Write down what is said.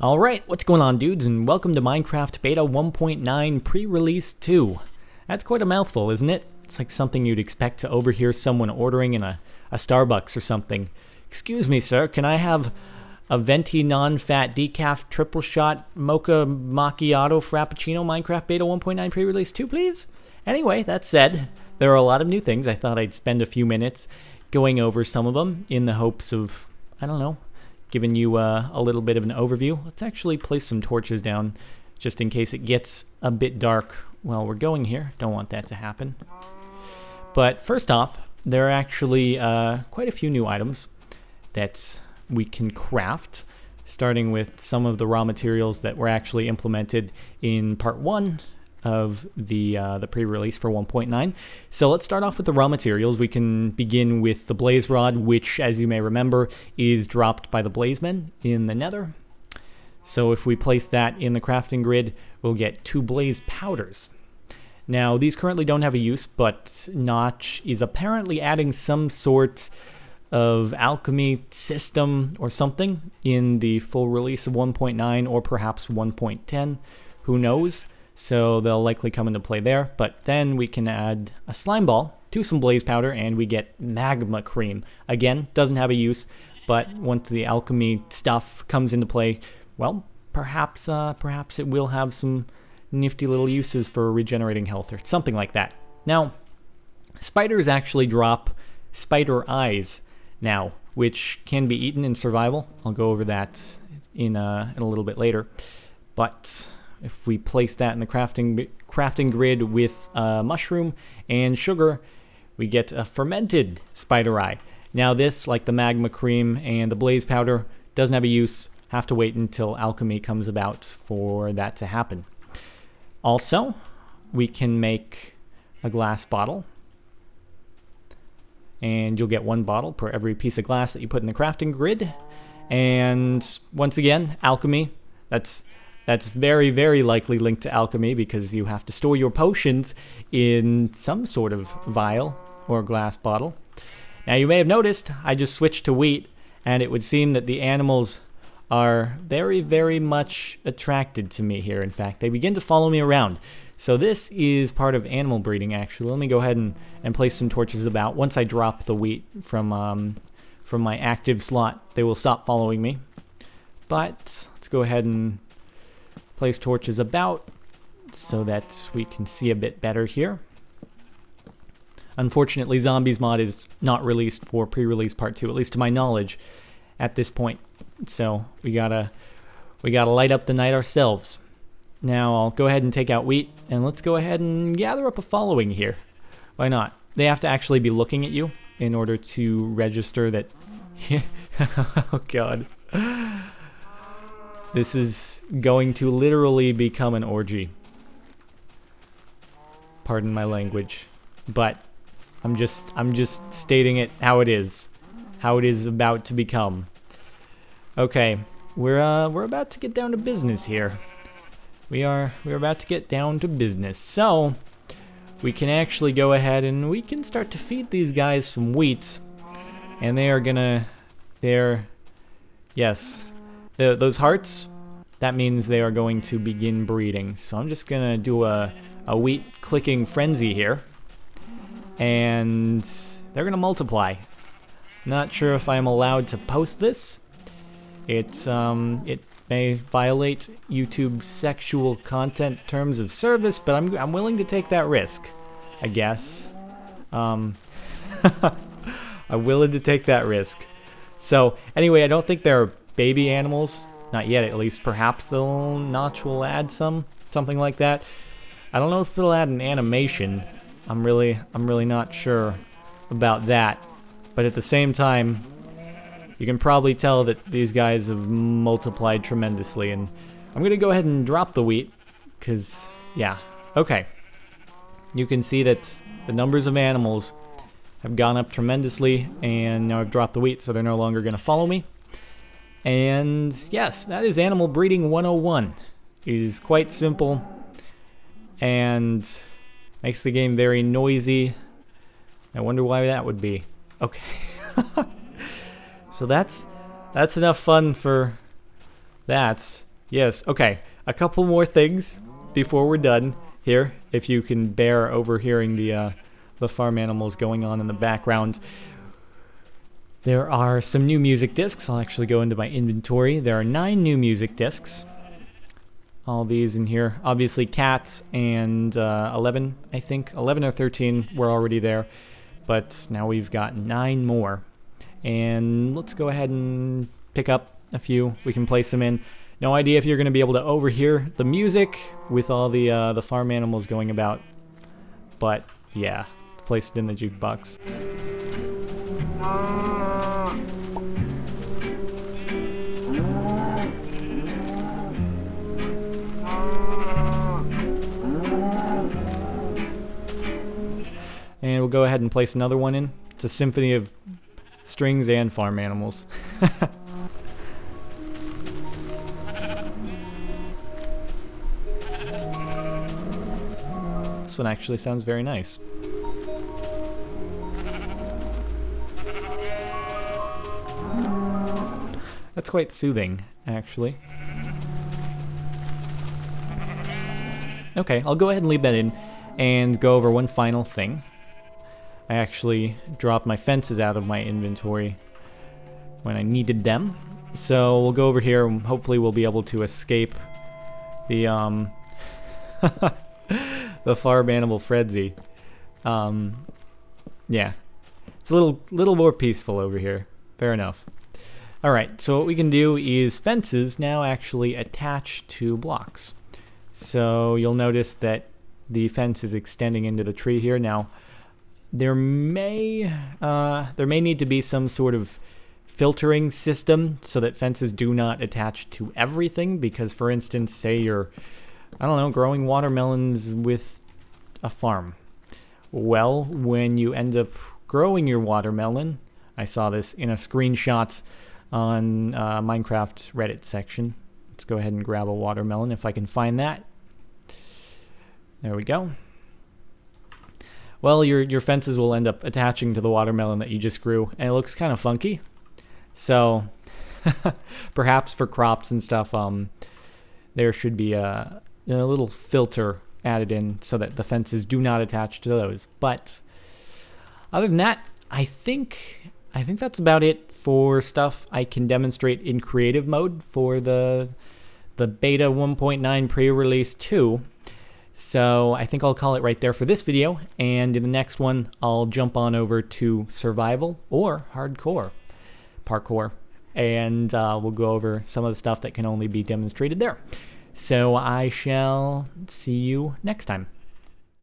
Alright, what's going on, dudes, and welcome to Minecraft Beta 1.9 Pre-Release 2. That's quite a mouthful, isn't it? It's like something you'd expect to overhear someone ordering in a Starbucks or something. Excuse me, sir, can I have a venti non-fat decaf triple shot mocha macchiato frappuccino Minecraft Beta 1.9 Pre-Release 2, please? Anyway, that said, there are a lot of new things. I thought I'd spend a few minutes going over some of them in the hopes of, I don't know, giving you a little bit of an overview. Let's actually place some torches down just in case it gets a bit dark while we're going here. Don't want that to happen. But first off, there are actually quite a few new items that we can craft, starting with some of the raw materials that were actually implemented in part 1 of the pre-release for 1.9. So let's start off with the raw materials. We can begin with the blaze rod, which, as you may remember, is dropped by the blazemen in the nether. So if we place that in the crafting grid, we'll get 2 blaze powders. Now, these currently don't have a use, but Notch is apparently adding some sort of alchemy system or something in the full release of 1.9 or perhaps 1.10. Who knows? So they'll likely come into play there, but then we can add a slime ball to some blaze powder and we get magma cream. Again, doesn't have a use, but once the alchemy stuff comes into play, well, perhaps it will have some nifty little uses for regenerating health or something like that. Now, spiders actually drop spider eyes now, which can be eaten in survival. I'll go over that in a little bit later, but if we place that in the crafting grid with mushroom and sugar, we get a fermented spider eye. Now this, like the magma cream and the blaze powder, doesn't have a use. Have to wait until alchemy comes about for that to happen. Also, we can make a glass bottle. And you'll get 1 bottle per every piece of glass that you put in the crafting grid. And once again, alchemy, that's very, very likely linked to alchemy because you have to store your potions in some sort of vial or glass bottle. Now, you may have noticed I just switched to wheat, and it would seem that the animals are very, very much attracted to me here. In fact, they begin to follow me around. So this is part of animal breeding, actually. Let me go ahead and place some torches about. Once I drop the wheat from my active slot, they will stop following me. But let's go ahead and place torches about so that we can see a bit better here. Unfortunately, Zombies mod is not released for pre-release part 2, at least to my knowledge at this point. So we gotta light up the night ourselves. Now I'll go ahead and take out wheat, and let's go ahead and gather up a following here. Why not? They have to actually be looking at you in order to register that. Oh god. This is going to literally become an orgy. Pardon my language, but I'm just stating it how it is about to become. Okay, we're about to get down to business here. We're about to get down to business. So we can actually go ahead and we can start to feed these guys some wheat, and yes. Those hearts, that means they are going to begin breeding. So I'm just going to do a wheat clicking frenzy here. And they're going to multiply. Not sure if I'm allowed to post this. It may violate YouTube's sexual content terms of service, but I'm willing to take that risk, I guess. I'm willing to take that risk. So anyway, I don't think they're baby animals, not yet at least. Perhaps Notch will add something like that. I don't know if it'll add an animation. I'm really not sure about that. But at the same time, you can probably tell that these guys have multiplied tremendously, and I'm gonna go ahead and drop the wheat, cause yeah, okay. You can see that the numbers of animals have gone up tremendously, and now I've dropped the wheat, so they're no longer gonna follow me. And yes, that is Animal Breeding 101. It is quite simple and makes the game very noisy. I wonder why that would be. Okay. So that's enough fun for that. Yes, okay. A couple more things before we're done here, if you can bear overhearing the farm animals going on in the background. There are some new music discs. I'll actually go into my inventory. There are 9 new music discs. All these in here. Obviously cats and 11, I think. 11 or 13 were already there. But now we've got 9 more. And let's go ahead and pick up a few. We can place them in. No idea if you're going to be able to overhear the music with all the farm animals going about. But yeah, let's place it in the jukebox. And we'll go ahead and place another one in. It's a symphony of strings and farm animals. This one actually sounds very nice. That's quite soothing, actually. Okay, I'll go ahead and leave that in and go over one final thing. I actually dropped my fences out of my inventory when I needed them. So we'll go over here and hopefully we'll be able to escape the the farm animal frenzy. Yeah. It's a little more peaceful over here. Fair enough. Alright, so what we can do is fences now actually attach to blocks. So you'll notice that the fence is extending into the tree here. Now, there may need to be some sort of filtering system so that fences do not attach to everything, because for instance, say you're, I don't know, growing watermelons with a farm. Well, when you end up growing your watermelon, I saw this in a screenshot on Minecraft Reddit section. Let's go ahead and grab a watermelon if I can find that. There we go. Well, your fences will end up attaching to the watermelon that you just grew, and it looks kind of funky. So, perhaps for crops and stuff, there should be a little filter added in so that the fences do not attach to those. But other than that, I think that's about it for stuff I can demonstrate in creative mode for the beta 1.9 pre-release 2. So I think I'll call it right there for this video, and in the next one I'll jump on over to survival or hardcore parkour, and we'll go over some of the stuff that can only be demonstrated there. So I shall see you next time.